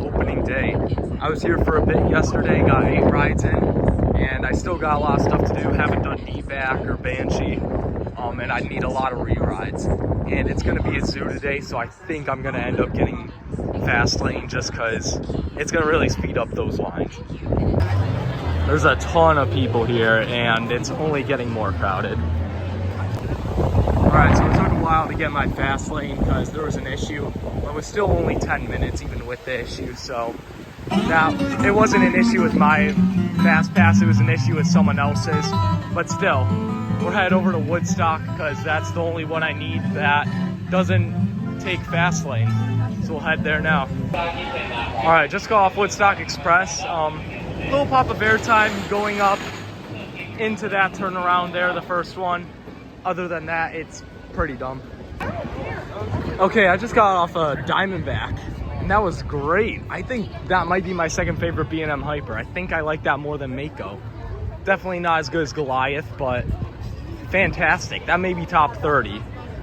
opening day. I was here for a bit yesterday, got 8 rides in, and I still got a lot of stuff to do. Haven't done D-Back or Banshee, and I need a lot of re-rides. And it's gonna be a zoo today, so I think I'm gonna end up getting fast lane just because it's gonna really speed up those lines. There's a ton of people here, and it's only getting more crowded. Alright, so it took a while to get my fast lane because there was an issue. It was still only 10 minutes even with the issue, so now it wasn't an issue with my fast pass, it was an issue with someone else's. But still, we're headed over to Woodstock because that's the only one I need that doesn't take fast lane. So we'll head there now. Alright, just got off Woodstock Express. Little pop of airtime going up into that turnaround there, the first one. Other than that, it's pretty dumb. Okay, I just got off a Diamondback, and that was great. I think that might be my second favorite B&M Hyper. I think I like that more than Mako. Definitely not as good as Goliath, but fantastic. That may be top 30.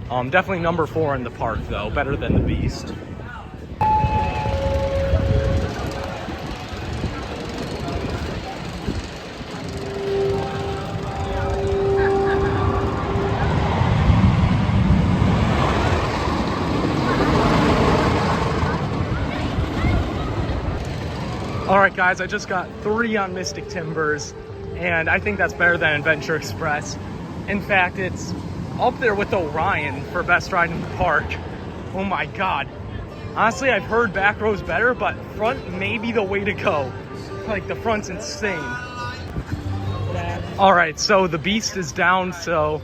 Definitely number 4 in the park, though. Better than the Beast. Alright guys, I just got 3 on Mystic Timbers, and I think that's better than Adventure Express. In fact, it's up there with Orion for best ride in the park. Oh my god. Honestly, I've heard back rows better, but front may be the way to go. Like, the front's insane. Alright, so the Beast is down, so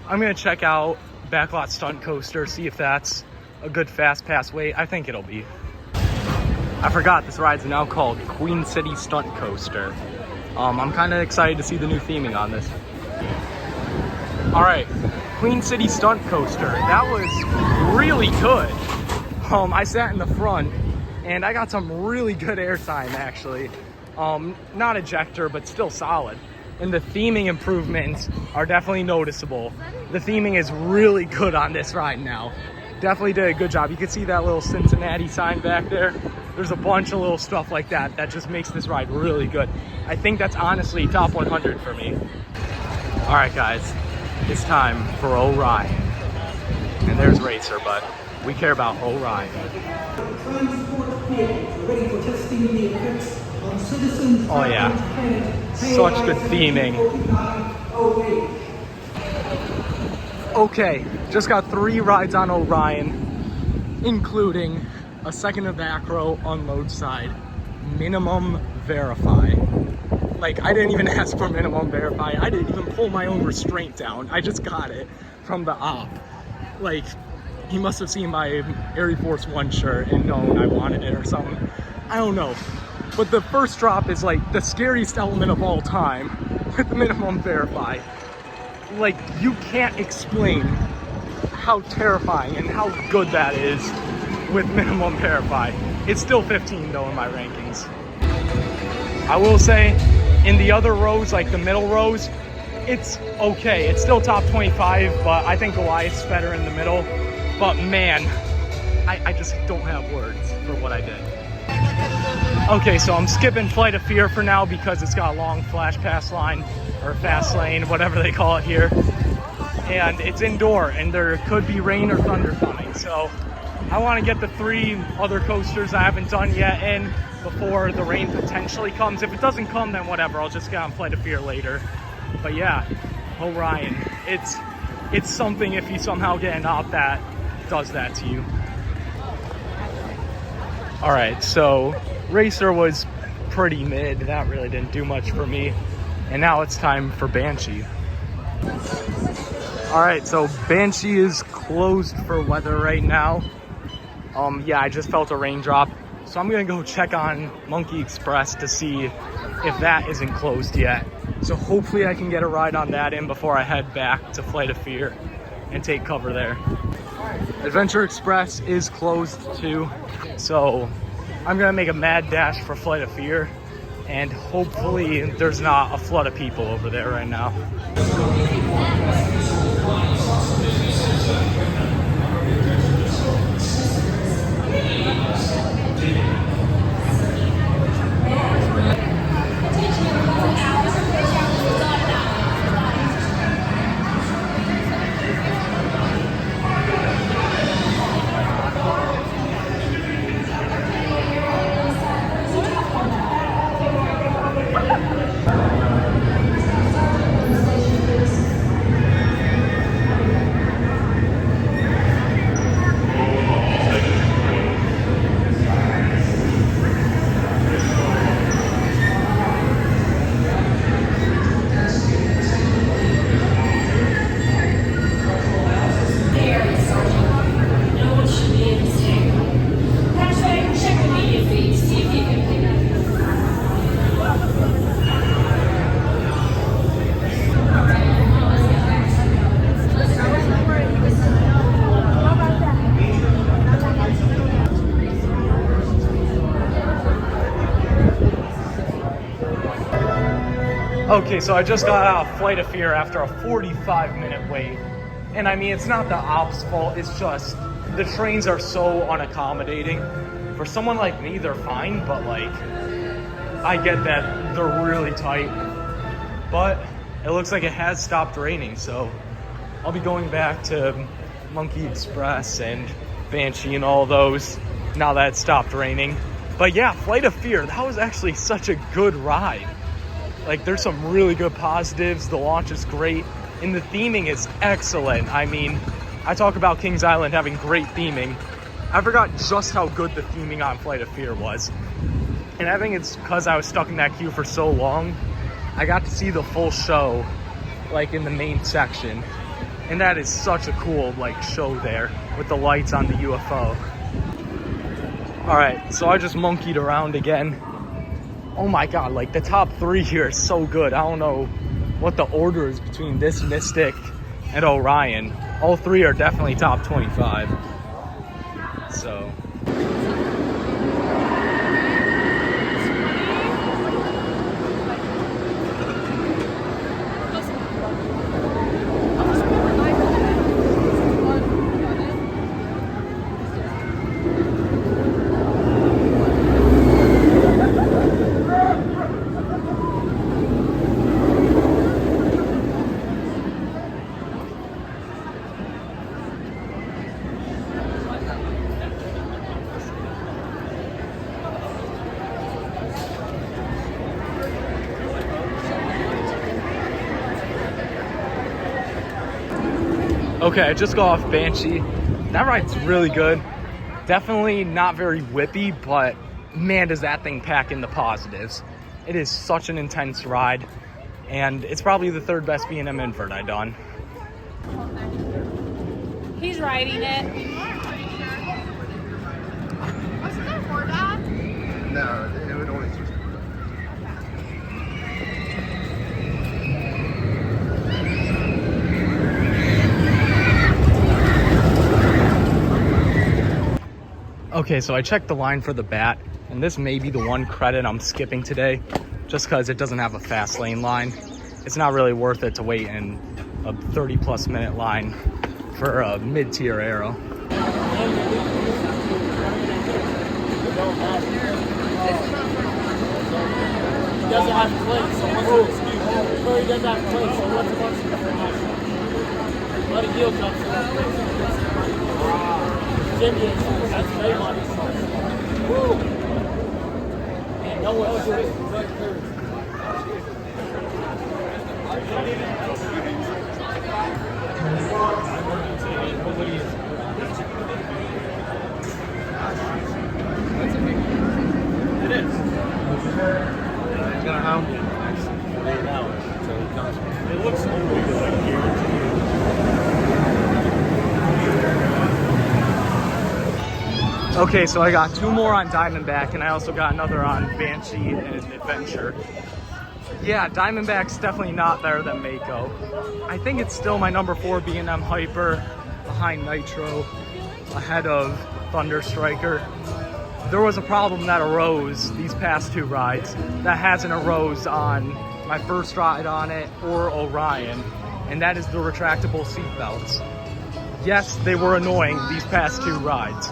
I'm gonna check out Backlot Stunt Coaster, see if that's a good fast pass wait. I think it'll be. I forgot this ride's now called Queen City Stunt Coaster. I'm kind of excited to see the new theming on this. All right, Queen City Stunt Coaster. That was really good. I sat in the front and I got some really good airtime actually. Not ejector, but still solid. And the theming improvements are definitely noticeable. The theming is really good on this ride now. Definitely did a good job. You can see that little Cincinnati sign back there. There's a bunch of little stuff like that that just makes this ride really good. I think that's honestly top 100 for me. All right, guys, it's time for Orion. And there's Racer, but we care about Orion. Oh yeah, such good theming. Okay, just got 3 rides on Orion, including a second of back row unload side, minimum verify. Like, I didn't even ask for minimum verify. I didn't even pull my own restraint down. I just got it from the op. Like, he must have seen my Air Force One shirt and known I wanted it or something. I don't know. But the first drop is like the scariest element of all time with the minimum verify. Like, you can't explain how terrifying and how good that is with minimum verify. It's still 15 though in my rankings. I will say, in the other rows, like the middle rows, it's okay. It's still top 25, but I think Goliath's better in the middle. But man, I just don't have words for what I did. Okay, so I'm skipping Flight of Fear for now because it's got a long flash pass line, or fast lane, whatever they call it here. And it's indoor, and there could be rain or thunder coming. So I want to get the 3 other coasters I haven't done yet in before the rain potentially comes. If it doesn't come, then whatever, I'll just get on Flight of Fear later. But yeah, Orion, it's something if you somehow get an op that does that to you. All right, so Racer was pretty mid. That really didn't do much for me. And now it's time for Banshee. All right, so Banshee is closed for weather right now. Yeah, I just felt a raindrop. So I'm gonna go check on Monkey Express to see if that isn't closed yet. So hopefully I can get a ride on that in before I head back to Flight of Fear and take cover there. Adventure Express is closed too. So I'm gonna make a mad dash for Flight of Fear, and hopefully there's not a flood of people over there right now. Okay, so I just got out of Flight of Fear after a 45-minute wait. And I mean, it's not the ops' fault, it's just the trains are so unaccommodating. For someone like me, they're fine, but like, I get that they're really tight. But it looks like it has stopped raining, so I'll be going back to Monkey Express and Banshee and all those now that it stopped raining. But yeah, Flight of Fear, that was actually such a good ride. Like, there's some really good positives. The launch is great, and the theming is excellent. I mean, I talk about Kings Island having great theming. I forgot just how good the theming on Flight of Fear was. And I think it's because I was stuck in that queue for so long, I got to see the full show, like, in the main section. And that is such a cool, like, show there with the lights on the UFO. All right, so I just monkeyed around again. Oh my God, like the top 3 here is so good. I don't know what the order is between this Mystic and Orion. All 3 are definitely top 25. So. Okay, I just got off Banshee. That ride's really good. Definitely not very whippy, but man, does that thing pack in the positives. It is such an intense ride, and it's probably the 3rd best B&M invert I've done. He's riding it. Was it there for that? No, it would only just. Okay, so I checked the line for the Bat, and this may be the one credit I'm skipping today, just because it doesn't have a fast lane line. It's not really worth it to wait in a 30+ minute line for a mid-tier Aero. He doesn't have plates, so what's the excuse? Well, he doesn't have plates, so what's the excuse? A lot of yield jumps. Jimmy, that's very much. Woo! And no one else is right third. It is. He's gonna hound you. 48 hours until he comes. It looks so good, I guarantee you. Okay, so I got 2 more on Diamondback, and I also got another on Banshee and Adventure. Yeah, Diamondback's definitely not better than Mako. I think it's still my number 4 B&M Hyper, behind Nitro, ahead of Thunder Striker. There was a problem that arose these past 2 rides that hasn't arose on my first ride on it or Orion, and that is the retractable seat belts. Yes, they were annoying these past 2 rides,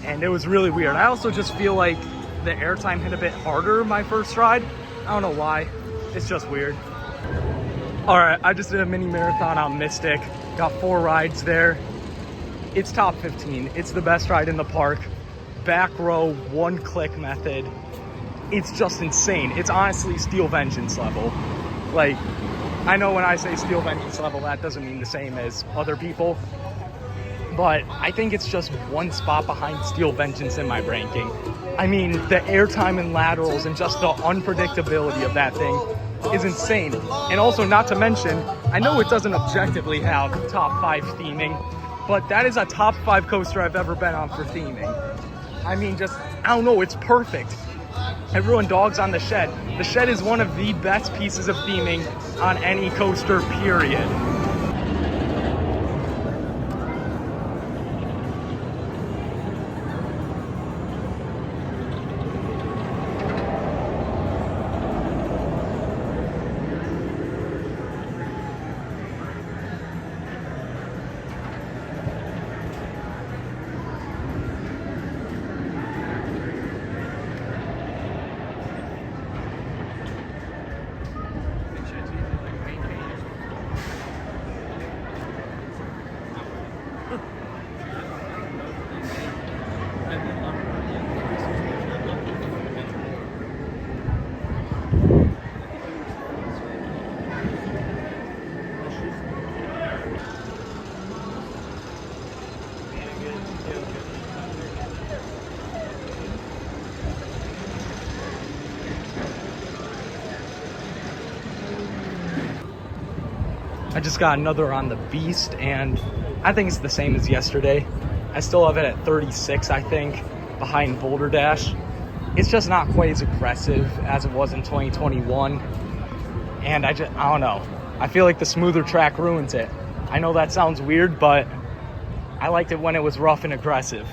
and it was really weird. I also just feel like the airtime hit a bit harder my first ride. I don't know why. It's just weird. All right, I just did a mini marathon on Mystic. Got 4 rides there. It's top 15. It's the best ride in the park. Back row, 1-click method. It's just insane. It's honestly Steel Vengeance level. Like, I know when I say Steel Vengeance level, that doesn't mean the same as other people, but I think it's just 1 spot behind Steel Vengeance in my ranking. I mean, the airtime and laterals and just the unpredictability of that thing is insane. And also, not to mention, I know it doesn't objectively have top 5 theming, but that is a top 5 coaster I've ever been on for theming. I mean, just, I don't know, it's perfect. Everyone dogs on the Shed. The Shed is one of the best pieces of theming on any coaster, period. I just got another on the Beast, and I think it's the same as yesterday. I still have it at 36, I think, behind Boulder Dash. It's just not quite as aggressive as it was in 2021. And I don't know. I feel like the smoother track ruins it. I know that sounds weird, but I liked it when it was rough and aggressive.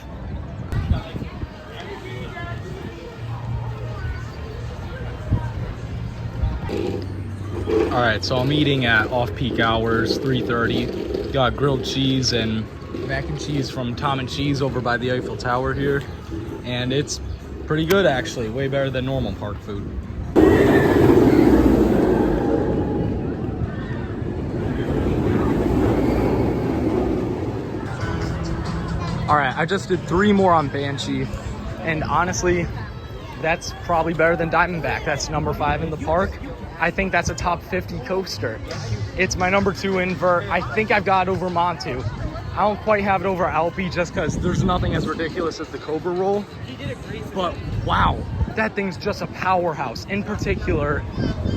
All right, so I'm eating at off-peak hours, 3:30. Got grilled cheese and mac and cheese from Tom and Cheese over by the Eiffel Tower here. And it's pretty good, actually. Way better than normal park food. All right, I just did 3 more on Banshee. And honestly, that's probably better than Diamondback. That's number 5 in the park. I think that's a top 50 coaster. It's my number 2 invert. I think I've got it over Montu. I don't quite have it over Alpi just because there's nothing as ridiculous as the Cobra Roll. But wow, that thing's just a powerhouse. In particular,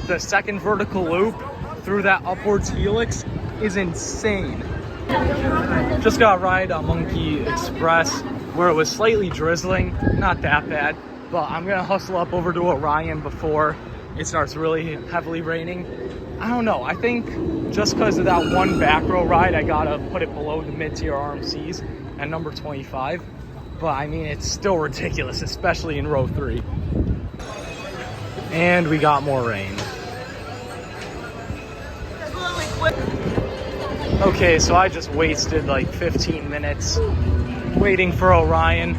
the second vertical loop through that upwards helix is insane. Just got a ride on Monkey Express where it was slightly drizzling, not that bad, but I'm gonna hustle up over to Orion before it starts really heavily raining. I don't know, I think just because of that one back row ride, I gotta put it below the mid-tier RMCs at number 25. But I mean, it's still ridiculous, especially in row 3. And we got more rain. Okay, so I just wasted like 15 minutes waiting for Orion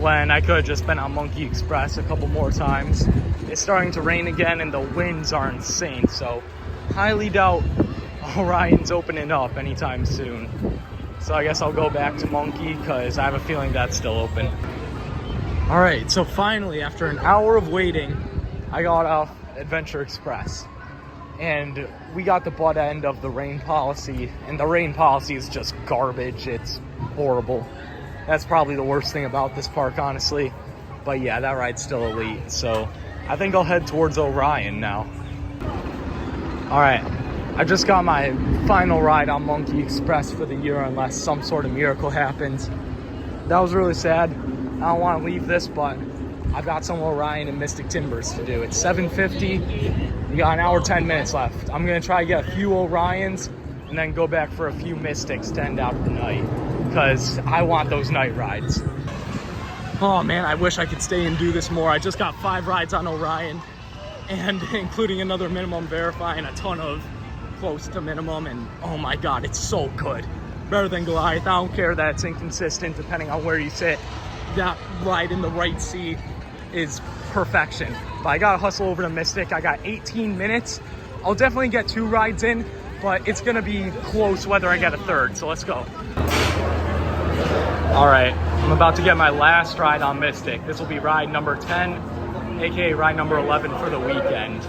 when I could have just been on Monkey Express a couple more times. It's starting to rain again and the winds are insane, so highly doubt Orion's opening up anytime soon. So I guess I'll go back to Monkey because I have a feeling that's still open. All right, so finally, after an hour of waiting, I got off Adventure Express. And we got the butt end of the rain policy, and the rain policy is just garbage. It's horrible. That's probably the worst thing about this park, honestly. But yeah, that ride's still elite. So I think I'll head towards Orion now. All right, I just got my final ride on Monkey Express for the year unless some sort of miracle happens. That was really sad. I don't want to leave this, but I've got some Orion and Mystic Timbers to do. It's 7:50. We got an hour, 10 minutes left. I'm gonna try to get a few Orions and then go back for a few Mystics to end out the night because I want those night rides. Oh man, I wish I could stay and do this more. I just got 5 rides on Orion and including another minimum verify and a ton of close to minimum, and oh my God, it's so good. Better than Goliath. I don't care that it's inconsistent depending on where you sit. That ride in the right seat is perfection. But I gotta hustle over to Mystic. I got 18 minutes. I'll definitely get 2 rides in, but it's gonna be close whether I get a third, so let's go. All right, I'm about to get my last ride on Mystic. This will be ride number 10, AKA ride number 11 for the weekend.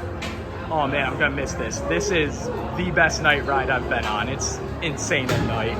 Oh man, I'm gonna miss this. This is the best night ride I've been on. It's insane at night.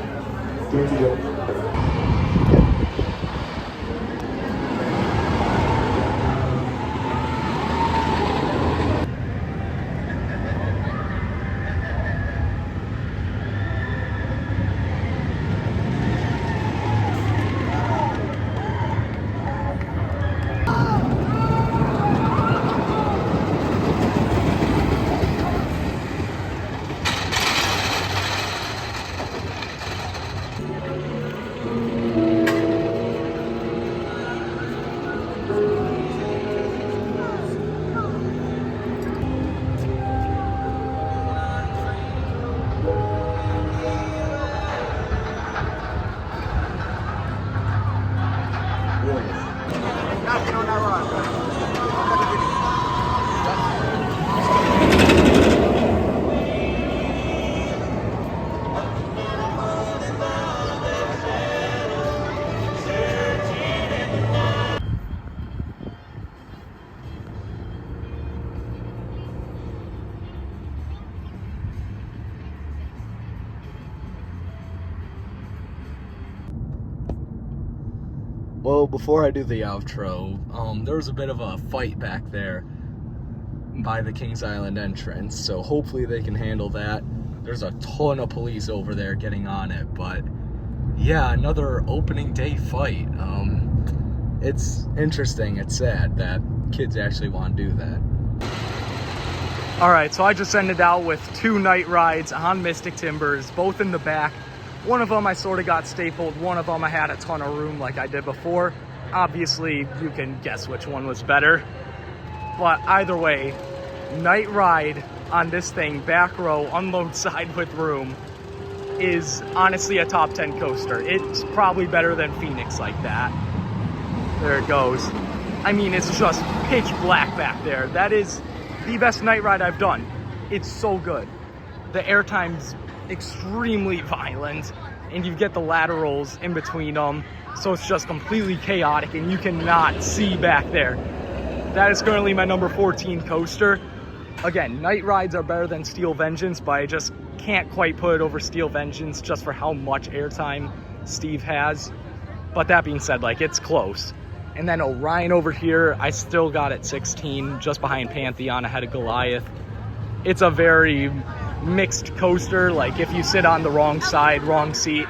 Well, before I do the outro, there was a bit of a fight back there by the Kings Island entrance, so hopefully they can handle that. there's a ton of police over there getting on it. But yeah, another opening day fight. It's interesting. It's sad that kids actually want to do that. All right, so I just ended out with 2 night rides on Mystic Timbers, both in the back. One of them I sort of got stapled. One of them I had a ton of room like I did before. Obviously, you can guess which one was better. But either way, night ride on this thing, back row, unload side with room, is honestly a top 10 coaster. It's probably better than Phoenix like that. There it goes. I mean, it's just pitch black back there. That is the best night ride I've done. It's so good. The airtime's extremely violent, and you get the laterals in between them, so it's just completely chaotic, and you cannot see back there. That is currently my number 14 coaster. Again, night rides are better than Steel Vengeance, but I just can't quite put it over Steel Vengeance just for how much airtime Steve has. But that being said, like, it's close. And then Orion over here, I still got it 16, just behind Pantheon, ahead of Goliath. It's a very mixed coaster. Like, if you sit on the wrong side, wrong seat,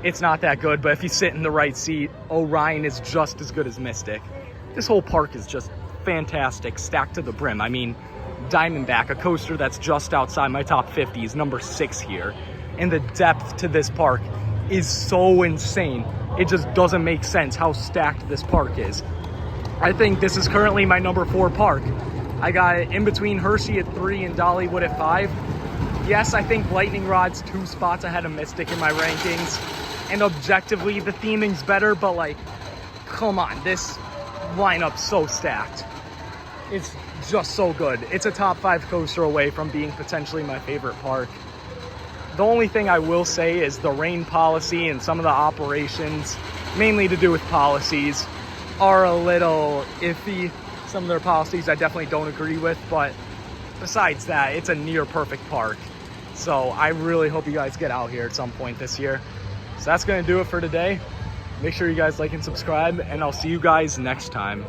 it's not that good. But if you sit in the right seat, Orion is just as good as Mystic. This whole park is just fantastic, stacked to the brim. I mean, Diamondback, a coaster that's just outside my top 50, is number 6 here. And the depth to this park is so insane. It just doesn't make sense how stacked this park is. I think this is currently my number 4 park. I got it in between Hershey at 3 and Dollywood at 5. Yes, I think Lightning Rod's 2 spots ahead of Mystic in my rankings. And objectively, the theming's better, but like, come on, this lineup's so stacked. It's just so good. It's a top 5 coaster away from being potentially my favorite park. The only thing I will say is the rain policy and some of the operations, mainly to do with policies, are a little iffy. Some of their policies I definitely don't agree with, but besides that, it's a near perfect park. So I really hope you guys get out here at some point this year. So that's gonna do it for today. Make sure you guys like and subscribe, and I'll see you guys next time.